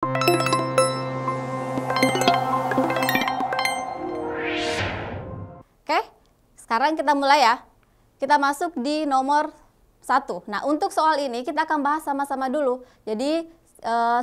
Oke, sekarang kita mulai ya. Kita masuk di nomor 1. Nah, untuk soal ini kita akan bahas sama-sama dulu. Jadi,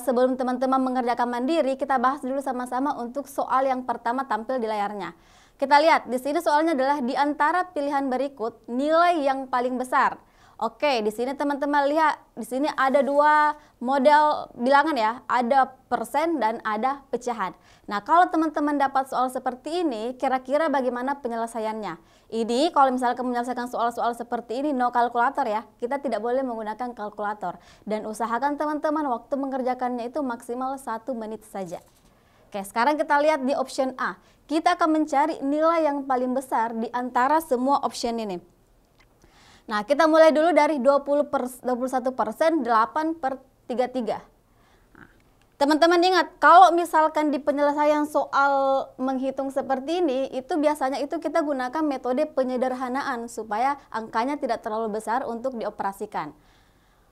sebelum teman-teman mengerjakan mandiri, kita bahas dulu sama-sama untuk soal yang pertama tampil di layarnya. Kita lihat, di sini soalnya adalah di antara pilihan berikut, nilai yang paling besar. Oke, di sini teman-teman lihat, di sini ada dua model bilangan ya, ada persen dan ada pecahan. Nah, kalau teman-teman dapat soal seperti ini, kira-kira bagaimana penyelesaiannya? Ini kalau misalkan menyelesaikan soal-soal seperti ini, no kalkulator ya, kita tidak boleh menggunakan kalkulator. Dan usahakan teman-teman waktu mengerjakannya itu maksimal 1 menit saja. Oke, sekarang kita lihat di option A. Kita akan mencari nilai yang paling besar di antara semua option ini. Nah, kita mulai dulu dari 21%, 8/33. Teman-teman ingat, kalau misalkan di penyelesaian soal menghitung seperti ini, itu biasanya itu kita gunakan metode penyederhanaan supaya angkanya tidak terlalu besar untuk dioperasikan.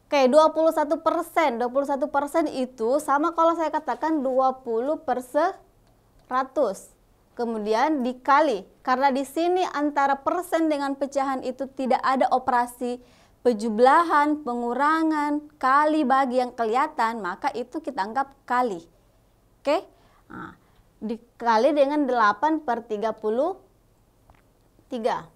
Oke, 21%. 21% itu sama kalau saya katakan 20/100. Kemudian dikali, karena di sini antara persen dengan pecahan itu tidak ada operasi penjumlahan, pengurangan, kali bagi yang kelihatan, maka itu kita anggap kali. Oke, nah, dikali dengan 8/33.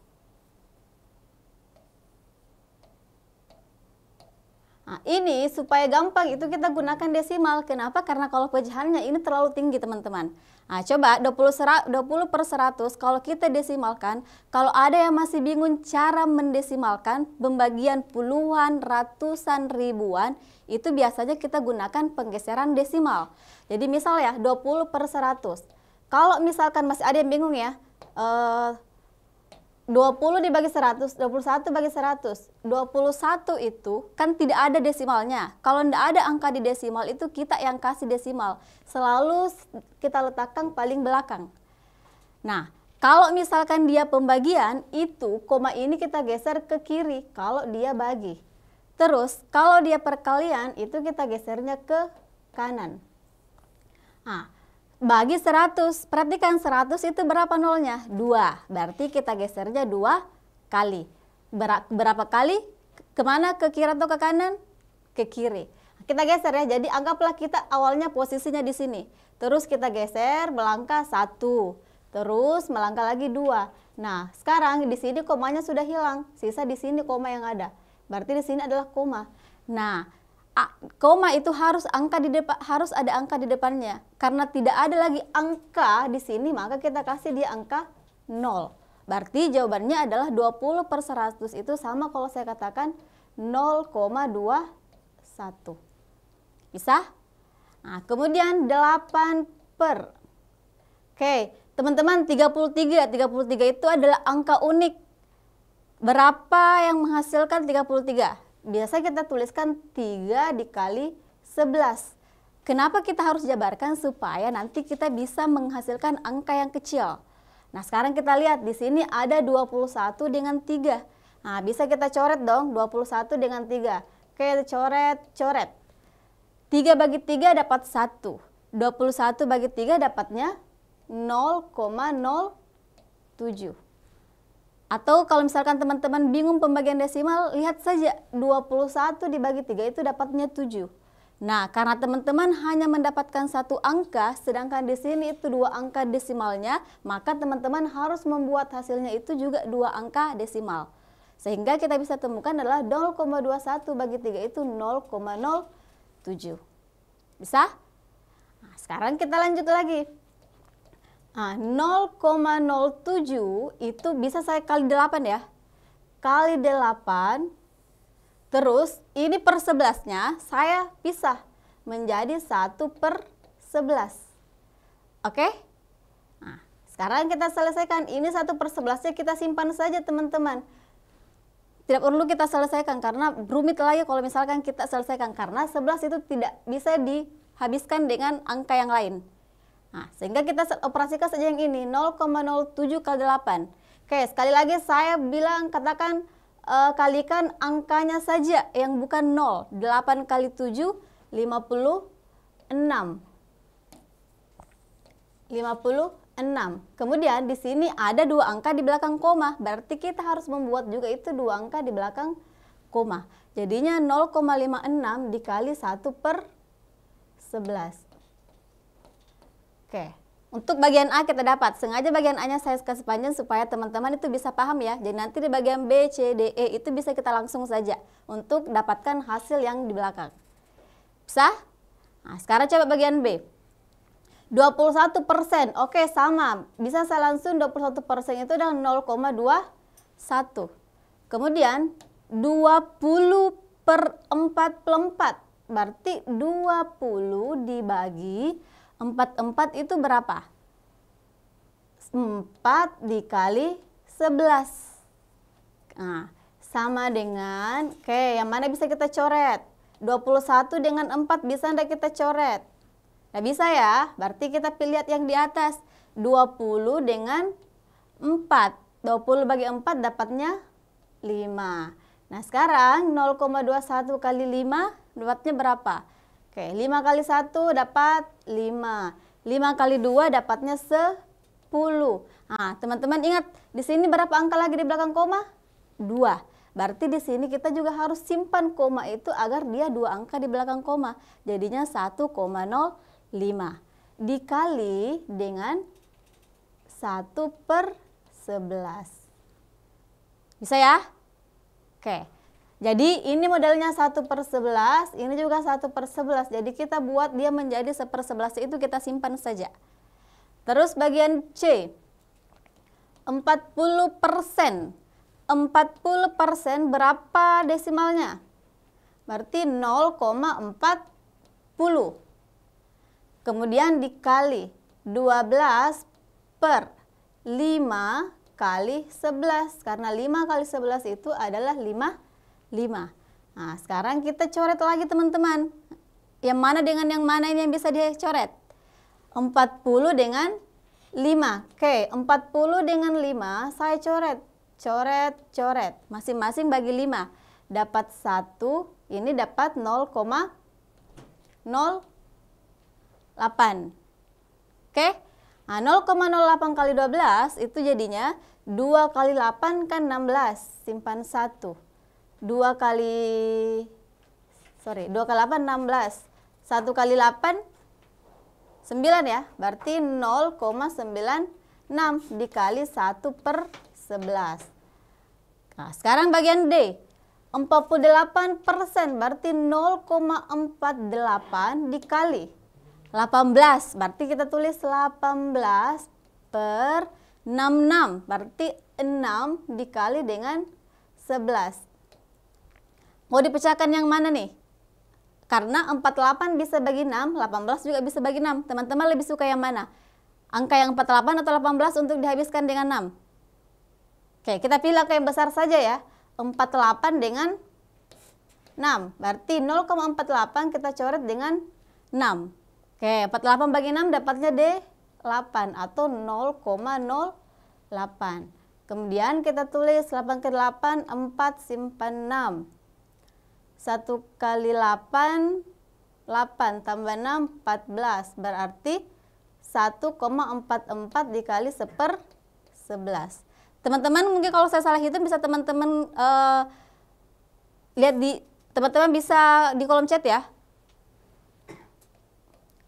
Nah, ini supaya gampang itu kita gunakan desimal. Kenapa? Karena kalau pecahannya ini terlalu tinggi teman-teman. Nah, coba 20/100 kalau kita desimalkan, kalau ada yang masih bingung cara mendesimalkan, pembagian puluhan, ratusan, ribuan, itu biasanya kita gunakan penggeseran desimal. Jadi misal ya 20/100. Kalau misalkan masih ada yang bingung ya, 20 dibagi 100, 21 bagi 100. 21 itu kan tidak ada desimalnya. Kalau tidak ada angka di desimal itu kita yang kasih desimal. Selalu kita letakkan paling belakang. Nah, kalau misalkan dia pembagian, itu koma ini kita geser ke kiri kalau dia bagi. Terus, kalau dia perkalian, itu kita gesernya ke kanan. Nah, bagi 100, perhatikan 100 itu berapa nolnya? 2, berarti kita gesernya 2 kali. Berapa kali? Kemana? Ke kiri atau ke kanan? Ke kiri. Kita geser ya, jadi anggaplah kita awalnya posisinya di sini. Terus kita geser melangkah 1, terus melangkah lagi 2. Nah, sekarang di sini komanya sudah hilang, sisa di sini koma yang ada. Berarti di sini adalah koma. Nah, koma itu harus ada angka di depannya. Karena tidak ada lagi angka di sini, maka kita kasih dia angka 0. Berarti jawabannya adalah 20/100 itu sama kalau saya katakan 0,21. Bisa? Nah, kemudian 8 per. Oke, teman-teman 33. 33 itu adalah angka unik. Berapa yang menghasilkan 33? Biasa kita tuliskan 3 dikali 11. Kenapa kita harus jabarkan? Supaya nanti kita bisa menghasilkan angka yang kecil. Nah, sekarang kita lihat di sini ada 21 dengan 3. Nah, bisa kita coret dong 21 dengan 3. Oke, coret. 3 bagi 3 dapat 1. 21 bagi 3 dapatnya 0,07. Atau kalau misalkan teman-teman bingung pembagian desimal, lihat saja 21 dibagi 3 itu dapatnya 7. Nah, karena teman-teman hanya mendapatkan satu angka, sedangkan di sini itu 2 angka desimalnya, maka teman-teman harus membuat hasilnya itu juga 2 angka desimal. Sehingga kita bisa temukan adalah 0,21 bagi 3 itu 0,07. Bisa? Nah, sekarang kita lanjut lagi. Nah, 0,07 itu bisa saya kali 8 ya. Kali 8. Terus ini per 11-nya saya pisah menjadi 1/11. Oke? Nah, sekarang kita selesaikan. Ini 1/11-nya kita simpan saja teman-teman. Tidak perlu kita selesaikan karena rumit lagi kalau misalkan kita selesaikan. Karena 11 itu tidak bisa dihabiskan dengan angka yang lain. Nah, sehingga kita operasikan saja yang ini, 0,07 kali 8. Oke, sekali lagi saya bilang, katakan kalikan angkanya saja yang bukan 0. 8 kali 7, 54. Kemudian di sini ada 2 angka di belakang koma, berarti kita harus membuat juga itu 2 angka di belakang koma. Jadinya 0,56 dikali 1/11. Oke, untuk bagian A kita dapat. Sengaja bagian A-nya saya kasih panjang supaya teman-teman itu bisa paham ya. Jadi nanti di bagian B, C, D, E itu bisa kita langsung saja untuk dapatkan hasil yang di belakang. Bisa? Nah, sekarang coba bagian B. 21%. Oke, sama. Bisa saya langsung 21% itu adalah 0,21. Kemudian 20/44. Berarti 20 dibagi 44 itu berapa? 4 dikali 11. Nah, sama dengan, oke, yang mana bisa kita coret? 21 dengan 4 bisa enggak kita coret? Nah, bisa ya, berarti kita lihat yang di atas. 20 dengan 4. 20 bagi 4 dapatnya 5. Nah, sekarang 0,21 kali 5 dapatnya berapa? Oke, 5 kali 1 dapat 5. 5 kali 2 dapatnya 10. Nah, teman-teman ingat, di sini berapa angka lagi di belakang koma? 2. Berarti di sini kita juga harus simpan koma itu agar dia 2 angka di belakang koma. Jadinya 1,05 dikali dengan 1/11. Bisa ya? Oke. Jadi ini modelnya 1/11, ini juga 1/11. Jadi kita buat dia menjadi 1/11 itu kita simpan saja. Terus bagian C. 40%. 40% berapa desimalnya? Berarti 0,40. Kemudian dikali 12/5 kali 11. Karena 5 kali 11 itu adalah 5. Nah, sekarang kita coret lagi teman-teman. Yang mana dengan yang mana ini yang bisa dicoret? 40 dengan 5. Oke, 40 dengan 5 saya coret. Coret. Masing-masing bagi 5. Dapat 1, ini dapat 0,08. Oke. Nah, 0,08 kali 12 itu jadinya 2 kali 8 kan 16. Simpan 1. 2 kali 8 16. 1 kali 8 9 ya. Berarti 0,96 dikali 1/11. Nah, sekarang bagian D. 48%. Berarti 0,48 dikali 18. Berarti kita tulis 18/66. Berarti 6 dikali dengan 11. Mau dipecahkan yang mana nih? Karena 48 bisa bagi 6, 18 juga bisa bagi 6. Teman-teman lebih suka yang mana? Angka yang 48 atau 18 untuk dihabiskan dengan 6? Oke, kita pilih angka yang besar saja ya. 48 dengan 6. Berarti 0,48 kita coret dengan 6. Oke, 48 bagi 6 dapatnya D8 atau 0,08. Kemudian kita tulis 8 kali 8, 4 simpan 6. 1 kali 8, 8 tambah 6, 14. Berarti 1,44 dikali 1/11. Teman-teman mungkin kalau saya salah hitung bisa teman-teman lihat teman-teman bisa di kolom chat ya.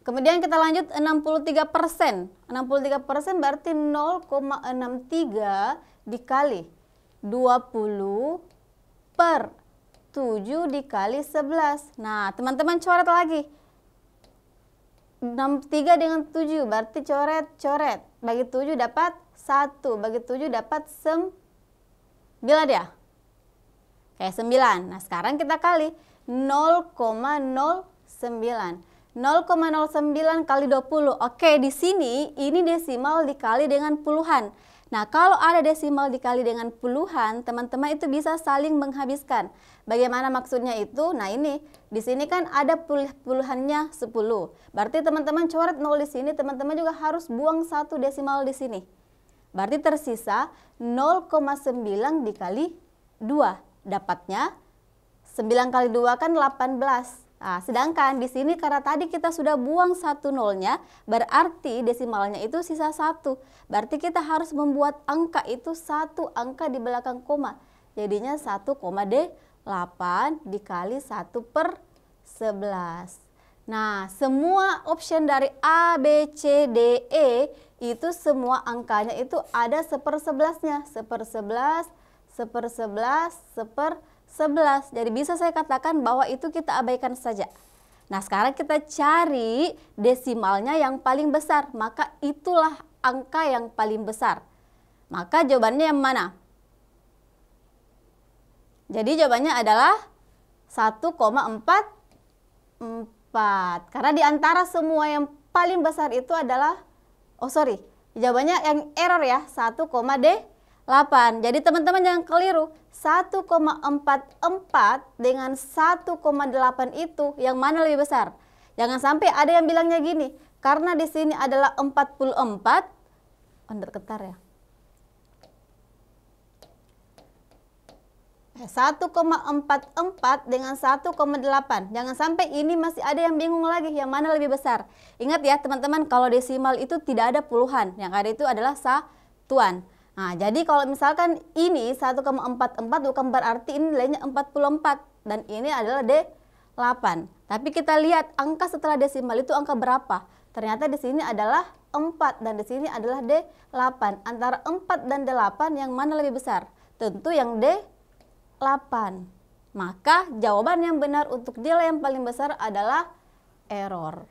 Kemudian kita lanjut 63%. 63% berarti 0,63 dikali 20/7 dikali 11. Nah, teman-teman coret lagi. 63 dengan 7 berarti coret. Bagi 7 dapat 1. Bagi 7 dapat 9 ya. Oke, 9. Nah, sekarang kita kali 0,09. 0,09 kali 20. Oke, di sini ini desimal dikali dengan puluhan. Nah, kalau ada desimal dikali dengan puluhan, teman-teman itu bisa saling menghabiskan. Bagaimana maksudnya itu? Nah, ini di sini kan ada puluhannya 10. Berarti teman-teman coret 0 di sini, teman-teman juga harus buang 1 desimal di sini. Berarti tersisa 0,9 dikali 2. Dapatnya 9 kali 2 kan 18. Nah, sedangkan di sini karena tadi kita sudah buang satu nolnya, berarti desimalnya itu sisa 1. Berarti kita harus membuat angka itu satu angka di belakang koma. Jadinya 1,8 dikali 1/11. Nah, semua option dari A, B, C, D, E itu semua angkanya itu ada 1/11-nya. 1/11, 1/11, 1/11. Jadi bisa saya katakan bahwa itu kita abaikan saja. Nah, sekarang kita cari desimalnya yang paling besar. Maka itulah angka yang paling besar. Maka jawabannya yang mana? Jadi jawabannya adalah 1,44. Karena di antara semua yang paling besar itu adalah, jawabannya yang error ya, 1,8. Jadi teman-teman jangan keliru, 1,44 dengan 1,8 itu yang mana lebih besar? Jangan sampai ada yang bilangnya gini, karena di sini adalah 44, ketar ya. 1,44 dengan 1,8. Jangan sampai ini masih ada yang bingung lagi yang mana lebih besar. Ingat ya teman-teman, kalau desimal itu tidak ada puluhan, yang ada itu adalah satuan. Nah, jadi kalau misalkan ini 1,44 bukan berarti ini nilainya 44 dan ini adalah D8. Tapi kita lihat angka setelah desimal itu angka berapa? Ternyata di sini adalah 4 dan di sini adalah D8. Antara 4 dan D8 yang mana lebih besar? Tentu yang D8. Maka jawaban yang benar untuk nilai yang paling besar adalah error.